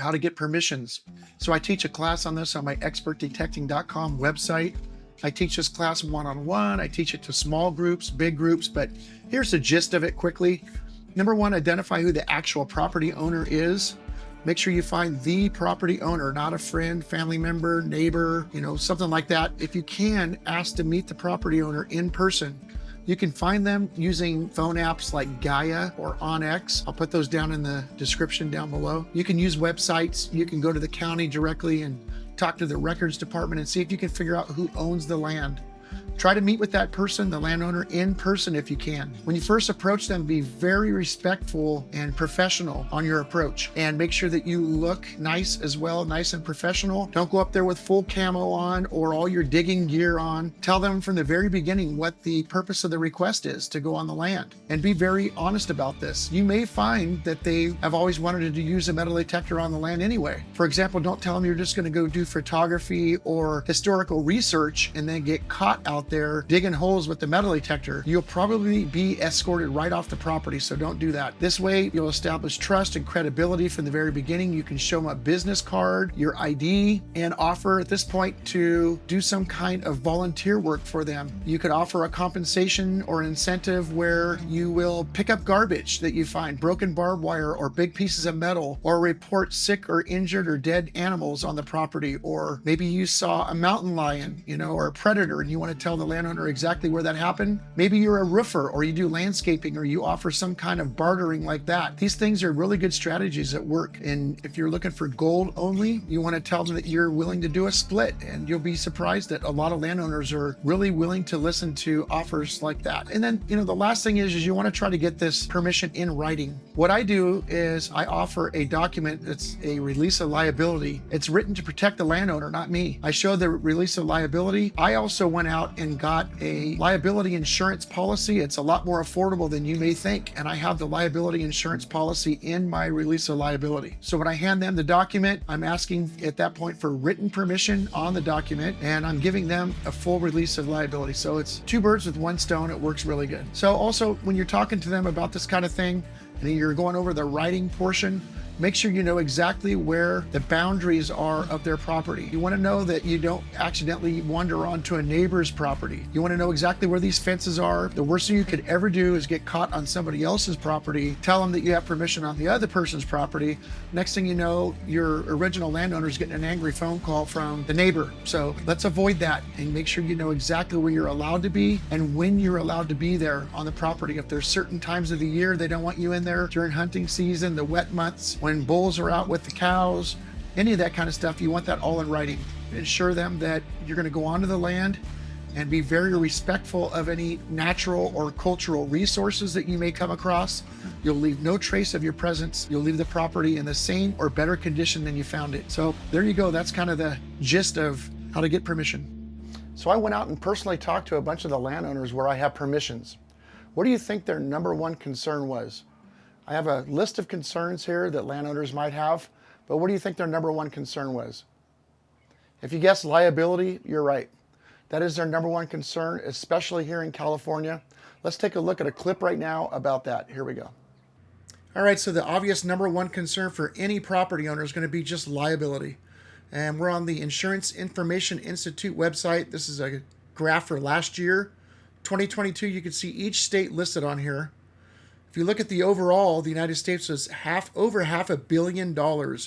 how to get permissions. So I teach a class on this on my expertdetecting.com website. I teach this class one-on-one. I teach it to small groups, big groups, but here's the gist of it quickly. Number one, identify who the actual property owner is. Make sure you find the property owner, not a friend, family member, neighbor, something like that. If you can, ask to meet the property owner in person. You can find them using phone apps like Gaia or OnX. I'll put those down in the description down below. You can use websites. You can go to the county directly and talk to the records department and see if you can figure out who owns the land. Try to meet with that person, the landowner, in person if you can. When you first approach them, be very respectful and professional on your approach, and make sure that you look nice as well, nice and professional. Don't go up there with full camo on or all your digging gear on. Tell them from the very beginning what the purpose of the request is to go on the land, and be very honest about this. You may find that they have always wanted to use a metal detector on the land anyway. For example, don't tell them you're just going to go do photography or historical research and then get caught out there digging holes with the metal detector. You'll probably be escorted right off the property, so don't do that. This way, you'll establish trust and credibility from the very beginning. You can show them a business card, your ID, and offer at this point to do some kind of volunteer work for them. You could offer a compensation or an incentive where you will pick up garbage that you find, broken barbed wire or big pieces of metal, or report sick or injured or dead animals on the property. Or maybe you saw a mountain lion, or a predator, and you want to tell the landowner exactly where that happened. Maybe you're a roofer, or you do landscaping, or you offer some kind of bartering like that. These things are really good strategies that work. And if you're looking for gold only, you want to tell them that you're willing to do a split, and you'll be surprised that a lot of landowners are really willing to listen to offers like that. And then, the last thing is you want to try to get this permission in writing. What I do is I offer a document that's a release of liability. It's written to protect the landowner, not me. I show the release of liability. I also went out and got a liability insurance policy. It's a lot more affordable than you may think. And I have the liability insurance policy in my release of liability. So when I hand them the document, I'm asking at that point for written permission on the document, and I'm giving them a full release of liability. So it's two birds with one stone. It works really good. So also when you're talking to them about this kind of thing, and you're going over the writing portion, make sure you know exactly where the boundaries are of their property. You want to know that you don't accidentally wander onto a neighbor's property. You want to know exactly where these fences are. The worst thing you could ever do is get caught on somebody else's property, tell them that you have permission on the other person's property. Next thing you know, your original landowner is getting an angry phone call from the neighbor. So let's avoid that and make sure you know exactly where you're allowed to be and when you're allowed to be there on the property. If there's certain times of the year they don't want you in there, during hunting season, the wet months, when bulls are out with the cows, any of that kind of stuff, you want that all in writing. Ensure them that you're going to go onto the land and be very respectful of any natural or cultural resources that you may come across. You'll leave no trace of your presence. You'll leave the property in the same or better condition than you found it. So there you go. That's kind of the gist of how to get permission. So I went out and personally talked to a bunch of the landowners where I have permissions. What do you think their number one concern was? I have a list of concerns here that landowners might have, but what do you think their number one concern was? If you guessed liability, you're right. That is their number one concern, especially here in California. Let's take a look at a clip right now about that. Here we go. All right, so the obvious number one concern for any property owner is going to be just liability. And we're on the Insurance Information Institute website. This is a graph for last year. 2022, you can see each state listed on here. If you look at the overall, the United States was over $500 million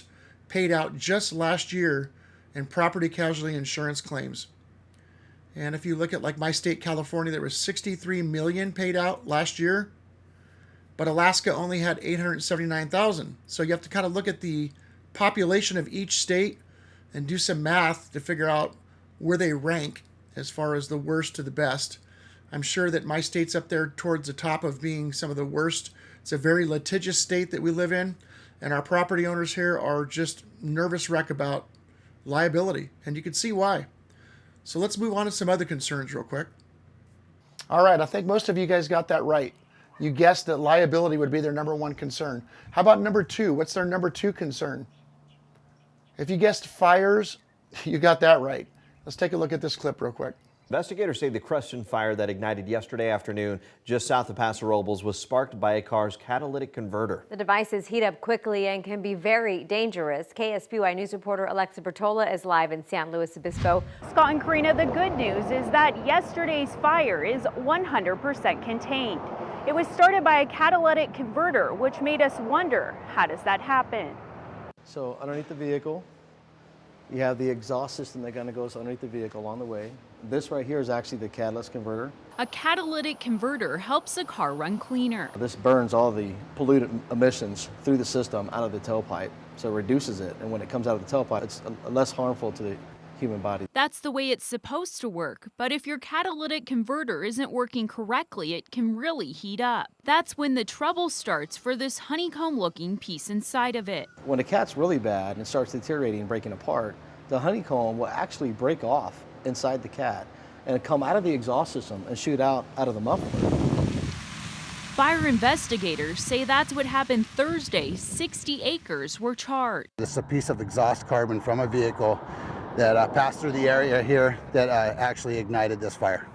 paid out just last year in property casualty insurance claims. And if you look at like my state, California, there was 63 million paid out last year, but Alaska only had 879,000. So you have to kind of look at the population of each state and do some math to figure out where they rank as far as the worst to the best. I'm sure that my state's up there towards the top of being some of the worst. It's a very litigious state that we live in, and our property owners here are just nervous wreck about liability, and you can see why. So let's move on to some other concerns real quick. All right, I think most of you guys got that right. You guessed that liability would be their number one concern. How about number two? What's their number two concern? If you guessed fires, you got that right. Let's take a look at this clip real quick. Investigators say the Creston fire that ignited yesterday afternoon just south of Paso Robles was sparked by a car's catalytic converter. The devices heat up quickly and can be very dangerous. KSBY News reporter Alexa Bertola is live in San Luis Obispo. Scott and Karina, the good news is that yesterday's fire is 100% contained. It was started by a catalytic converter, which made us wonder, how does that happen? So underneath the vehicle, you have the exhaust system that kind of goes underneath the vehicle along the way. This right here is actually the catalyst converter. A catalytic converter helps a car run cleaner. This burns all the pollutant emissions through the system out of the tailpipe, so it reduces it. And when it comes out of the tailpipe, it's less harmful to the human body. That's the way it's supposed to work, but if your catalytic converter isn't working correctly, it can really heat up. That's when the trouble starts for this honeycomb-looking piece inside of it. When the cat's really bad and starts deteriorating and breaking apart, the honeycomb will actually break off inside the cat and come out of the exhaust system and shoot out of the muffler. Fire investigators say that's what happened Thursday. 60 acres were charred. This is a piece of exhaust carbon from a vehicle that passed through the area here that actually ignited this fire.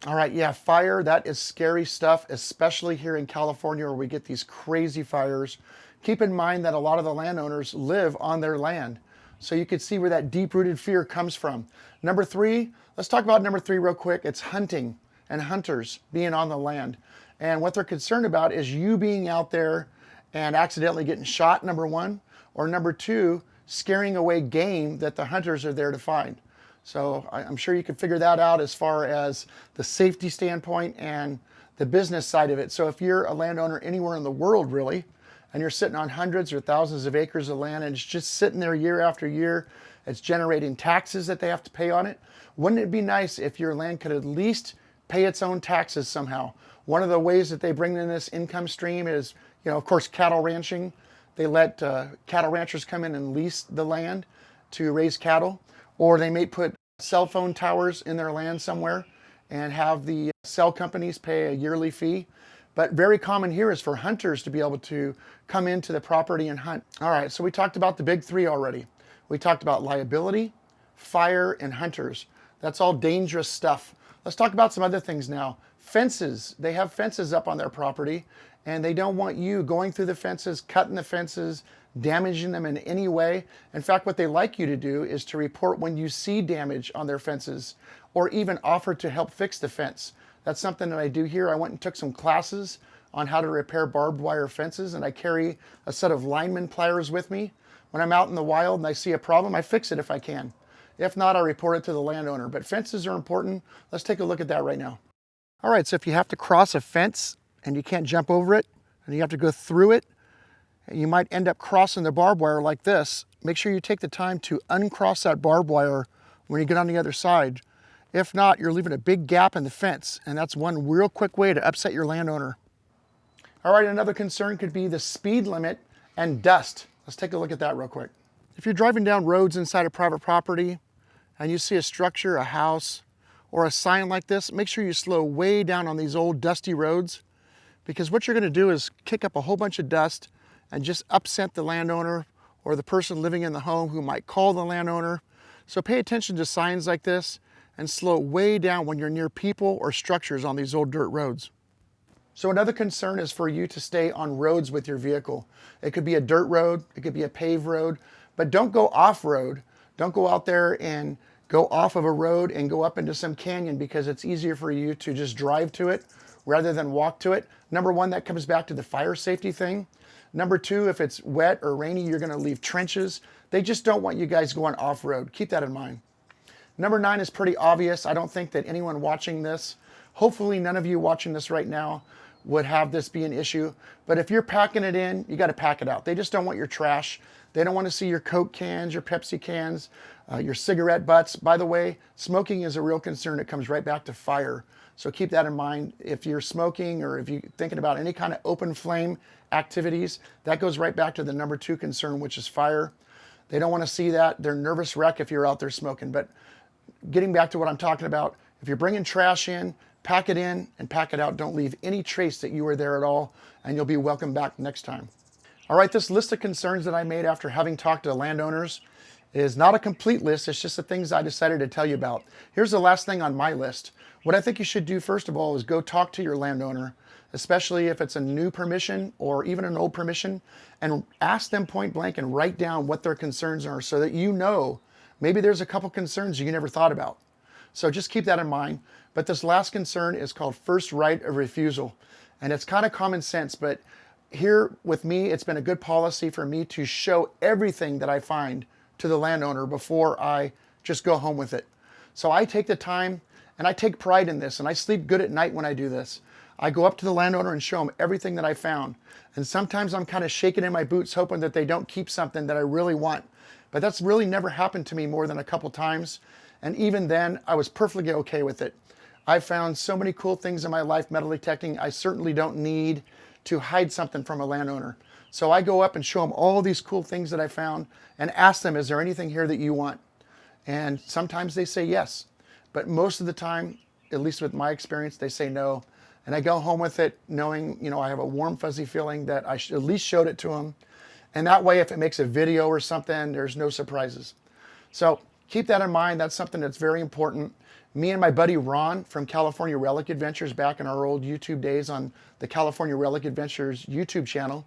All right, yeah, fire, that is scary stuff, especially here in California where we get these crazy fires. Keep in mind that a lot of the landowners live on their land. So you can see where that deep-rooted fear comes from. Number 3, let's talk about number 3 real quick. It's hunting and hunters being on the land. And what they're concerned about is you being out there and accidentally getting shot, number 1, or number 2, scaring away game that the hunters are there to find. So I'm sure you can figure that out as far as the safety standpoint and the business side of it. So if you're a landowner anywhere in the world, really, and you're sitting on hundreds or thousands of acres of land and it's just sitting there year after year, it's generating taxes that they have to pay on it. Wouldn't it be nice if your land could at least pay its own taxes somehow? One of the ways that they bring in this income stream is, of course, cattle ranching. They let cattle ranchers come in and lease the land to raise cattle, or they may put cell phone towers in their land somewhere and have the cell companies pay a yearly fee. But very common here is for hunters to be able to come into the property and hunt. All right, so we talked about the big 3 already. We talked about liability, fire, and hunters. That's all dangerous stuff. Let's talk about some other things now. Fences, they have fences up on their property and they don't want you going through the fences, cutting the fences, damaging them in any way. In fact, what they like you to do is to report when you see damage on their fences or even offer to help fix the fence. That's something that I do here. I went and took some classes on how to repair barbed wire fences, and I carry a set of lineman pliers with me. When I'm out in the wild and I see a problem, I fix it if I can. If not, I report it to the landowner. But fences are important. Let's take a look at that right now. All right, so if you have to cross a fence and you can't jump over it, and you have to go through it, you might end up crossing the barbed wire like this. Make sure you take the time to uncross that barbed wire when you get on the other side. If not, you're leaving a big gap in the fence, and that's one real quick way to upset your landowner. All right, another concern could be the speed limit and dust. Let's take a look at that real quick. If you're driving down roads inside a private property and you see a structure, a house, or a sign like this, make sure you slow way down on these old dusty roads, because what you're going to do is kick up a whole bunch of dust and just upset the landowner or the person living in the home who might call the landowner. So pay attention to signs like this and slow way down when you're near people or structures on these old dirt roads. So another concern is for you to stay on roads with your vehicle. It could be a dirt road, it could be a paved road, but don't go off-road. Don't go out there and go off of a road and go up into some canyon, because it's easier for you to just drive to it rather than walk to it. Number 1, that comes back to the fire safety thing. Number 2, if it's wet or rainy, you're gonna leave trenches. They just don't want you guys going off-road. Keep that in mind. Number 9 is pretty obvious. I don't think that anyone watching this, hopefully none of you watching this right now, would have this be an issue. But if you're packing it in, you got to pack it out. They just don't want your trash. They don't want to see your Coke cans, your Pepsi cans, your cigarette butts. By the way, smoking is a real concern. It comes right back to fire. So keep that in mind. If you're smoking or if you're thinking about any kind of open flame activities, that goes right back to the number 2 concern, which is fire. They don't want to see that. They're nervous wreck if you're out there smoking. But getting back to what I'm talking about, if you're bringing trash in, pack it in and pack it out. Don't leave any trace that you were there at all, and you'll be welcome back next time. All right, this list of concerns that I made after having talked to landowners is not a complete list. It's just the things I decided to tell you about. Here's the last thing on my list. What I think you should do first of all is go talk to your landowner, especially if it's a new permission or even an old permission, and ask them point blank and write down what their concerns are so that you know maybe there's a couple concerns you never thought about. So just keep that in mind. But this last concern is called first right of refusal. And it's kind of common sense, but here with me, it's been a good policy for me to show everything that I find to the landowner before I just go home with it. So I take the time and I take pride in this, and I sleep good at night when I do this. I go up to the landowner and show them everything that I found. And sometimes I'm kind of shaking in my boots hoping that they don't keep something that I really want. But that's really never happened to me more than a couple times. And even then, I was perfectly okay with it. I've found so many cool things in my life metal detecting. I certainly don't need to hide something from a landowner. So I go up and show them all these cool things that I found and ask them, is there anything here that you want? And sometimes they say yes. But most of the time, at least with my experience, they say no. And I go home with it knowing, I have a warm, fuzzy feeling that I at least showed it to them. And that way, if it makes a video or something, there's no surprises. So keep that in mind. That's something that's very important. Me and my buddy Ron from California Relic Adventures, back in our old YouTube days on the California Relic Adventures YouTube channel,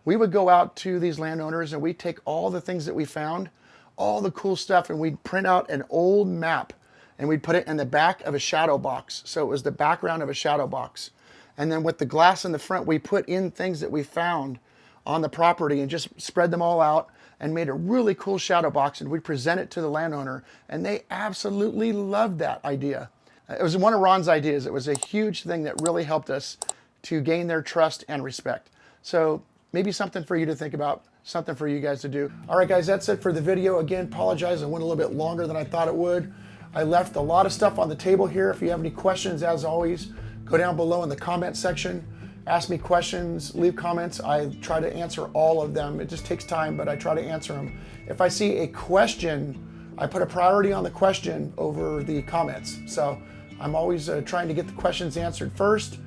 we would go out to these landowners and we'd take all the things that we found, all the cool stuff, and we'd print out an old map and we'd put it in the back of a shadow box. So it was the background of a shadow box. And then with the glass in the front, we put in things that we found on the property and just spread them all out and made a really cool shadow box, and we'd present it to the landowner, and they absolutely loved that idea. It was one of Ron's ideas. It was a huge thing that really helped us to gain their trust and respect. So maybe something for you to think about, something for you guys to do. All right, guys, that's it for the video. Again, apologize, I went a little bit longer than I thought it would. I left a lot of stuff on the table here. If you have any questions, as always, go down below in the comment section. Ask me questions, leave comments. I try to answer all of them. It just takes time, but I try to answer them. If I see a question, I put a priority on the question over the comments. So I'm always trying to get the questions answered first.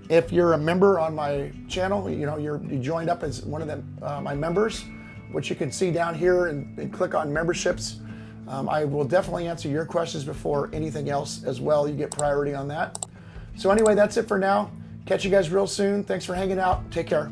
If you're a member on my channel, you joined up as one of my members, which you can see down here and click on memberships. I will definitely answer your questions before anything else as well. You get priority on that. So anyway, that's it for now. Catch you guys real soon. Thanks for hanging out. Take care.